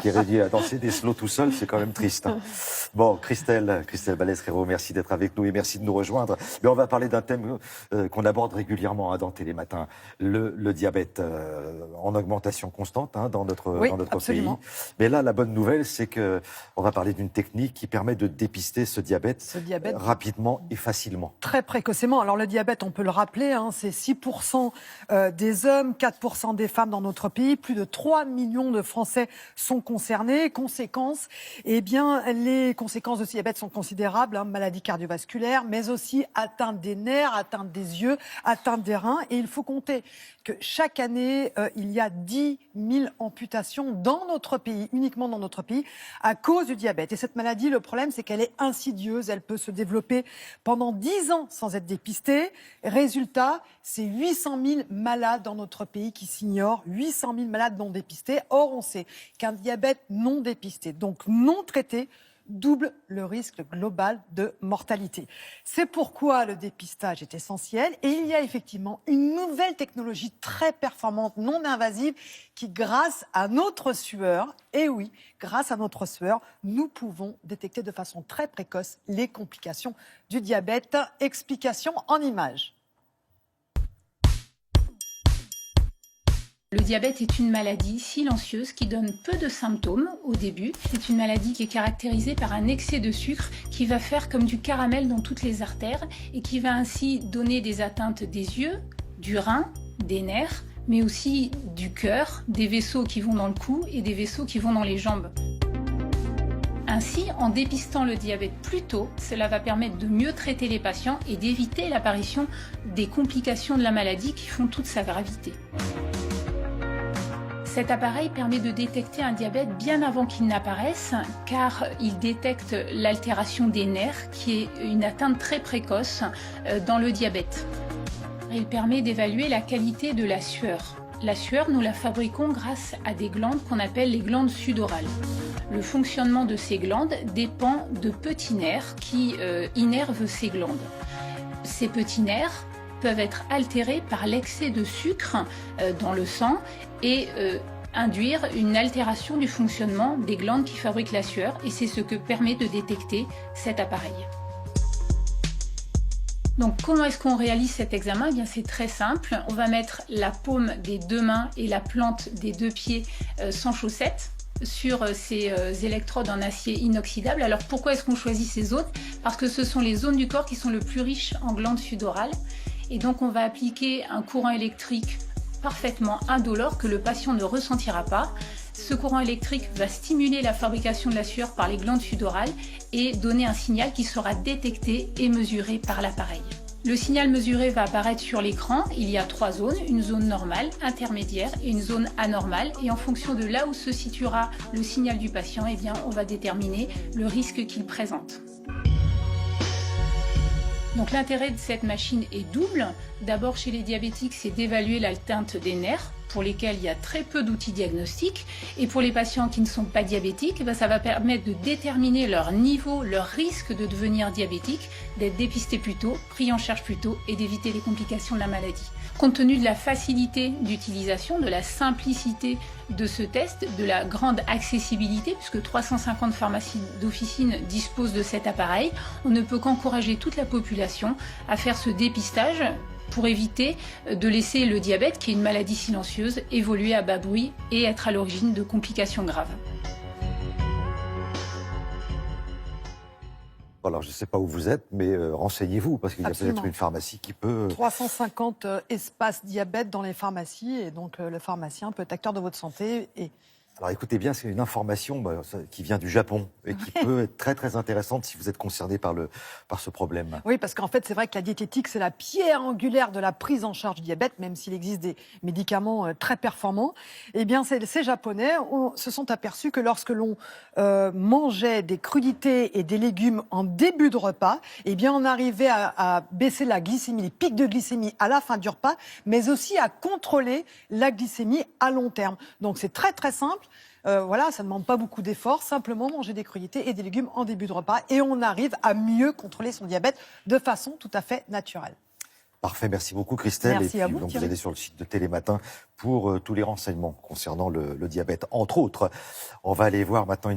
qui réduit à danser des slows tout seul, c'est quand même triste. Bon, Christelle Balesrero, merci d'être avec nous et merci de nous rejoindre. Mais on va parler d'un thème qu'on aborde régulièrement dans Télématin, le diabète en augmentation constante dans notre pays. Mais là, la bonne nouvelle, c'est que on va parler d'une technique qui permet de dépister ce diabète rapidement et facilement. Très précocement. Alors le diabète, on peut le rappeler, c'est 6% des hommes, 4% des femmes dans notre pays. Plus de 3 millions de Français sont concernés. Conséquences, les conséquences de ce diabète sont considérables. Maladie cardiovasculaire, mais aussi atteinte des nerfs, atteinte des yeux, atteinte des reins. Et il faut compter que chaque année, il y a 10 000 amputations dans notre pays, uniquement dans notre pays, à cause du diabète. Et cette maladie, le problème, c'est qu'elle est insidieuse. Elle peut se développer pendant 10 ans sans être dépistée. Résultat, c'est 800 000 malades dans notre pays qui s'ignorent, 800 000 malades non dépistés. Or, on sait qu'un diabète non dépisté, donc non traité, double le risque global de mortalité. C'est pourquoi le dépistage est essentiel et il y a effectivement une nouvelle technologie très performante, non invasive, qui grâce à notre sueur, et oui, grâce à notre sueur, nous pouvons détecter de façon très précoce les complications du diabète. Explication en images. Le diabète est une maladie silencieuse qui donne peu de symptômes au début. C'est une maladie qui est caractérisée par un excès de sucre qui va faire comme du caramel dans toutes les artères et qui va ainsi donner des atteintes des yeux, du rein, des nerfs, mais aussi du cœur, des vaisseaux qui vont dans le cou et des vaisseaux qui vont dans les jambes. Ainsi, en dépistant le diabète plus tôt, cela va permettre de mieux traiter les patients et d'éviter l'apparition des complications de la maladie qui font toute sa gravité. Cet appareil permet de détecter un diabète bien avant qu'il n'apparaisse, car il détecte l'altération des nerfs, qui est une atteinte très précoce dans le diabète. Il permet d'évaluer la qualité de la sueur. La sueur, nous la fabriquons grâce à des glandes qu'on appelle les glandes sudorales. Le fonctionnement de ces glandes dépend de petits nerfs qui innervent ces glandes. Ces petits nerfs peuvent être altérés par l'excès de sucre dans le sang et induire une altération du fonctionnement des glandes qui fabriquent la sueur, et c'est ce que permet de détecter cet appareil. Donc comment est-ce qu'on réalise cet examen ? Eh bien, c'est très simple. On va mettre la paume des deux mains et la plante des deux pieds sans chaussettes sur ces électrodes en acier inoxydable. Alors pourquoi est-ce qu'on choisit ces zones ? Parce que ce sont les zones du corps qui sont le plus riches en glandes sudorales. Et donc on va appliquer un courant électrique parfaitement indolore que le patient ne ressentira pas. Ce courant électrique va stimuler la fabrication de la sueur par les glandes sudorales et donner un signal qui sera détecté et mesuré par l'appareil. Le signal mesuré va apparaître sur l'écran. Il y a 3 zones, une zone normale, intermédiaire et une zone anormale. Et en fonction de là où se situera le signal du patient, eh bien, on va déterminer le risque qu'il présente. Donc l'intérêt de cette machine est double. D'abord chez les diabétiques, c'est d'évaluer l'atteinte des nerfs, pour lesquels il y a très peu d'outils diagnostiques. Et pour les patients qui ne sont pas diabétiques, ça va permettre de déterminer leur niveau, leur risque de devenir diabétique, d'être dépisté plus tôt, pris en charge plus tôt et d'éviter les complications de la maladie. Compte tenu de la facilité d'utilisation, de la simplicité de ce test, de la grande accessibilité, puisque 350 pharmacies d'officine disposent de cet appareil, on ne peut qu'encourager toute la population à faire ce dépistage pour éviter de laisser le diabète, qui est une maladie silencieuse, évoluer à bas bruit et être à l'origine de complications graves. Alors, je ne sais pas où vous êtes, mais renseignez-vous, parce qu'il y a peut-être une pharmacie qui peut... 350 espaces diabète dans les pharmacies, et donc le pharmacien peut être acteur de votre santé. Alors écoutez bien, c'est une information qui vient du Japon et qui peut être très très intéressante si vous êtes concerné par ce problème. Oui, parce qu'en fait, c'est vrai que la diététique, c'est la pierre angulaire de la prise en charge du diabète, même s'il existe des médicaments très performants. Eh bien, ces Japonais se sont aperçus que lorsque l'on mangeait des crudités et des légumes en début de repas, eh bien, on arrivait à baisser la glycémie, les pics de glycémie à la fin du repas, mais aussi à contrôler la glycémie à long terme. Donc, c'est très très simple. Voilà, ça ne demande pas beaucoup d'efforts, simplement manger des crudités et des légumes en début de repas et on arrive à mieux contrôler son diabète de façon tout à fait naturelle. Parfait, merci beaucoup Christelle. Merci et à puis, vous, donc, vous Thierry. allez sur le site de Télématin pour tous les renseignements concernant le diabète, entre autres. On va aller voir maintenant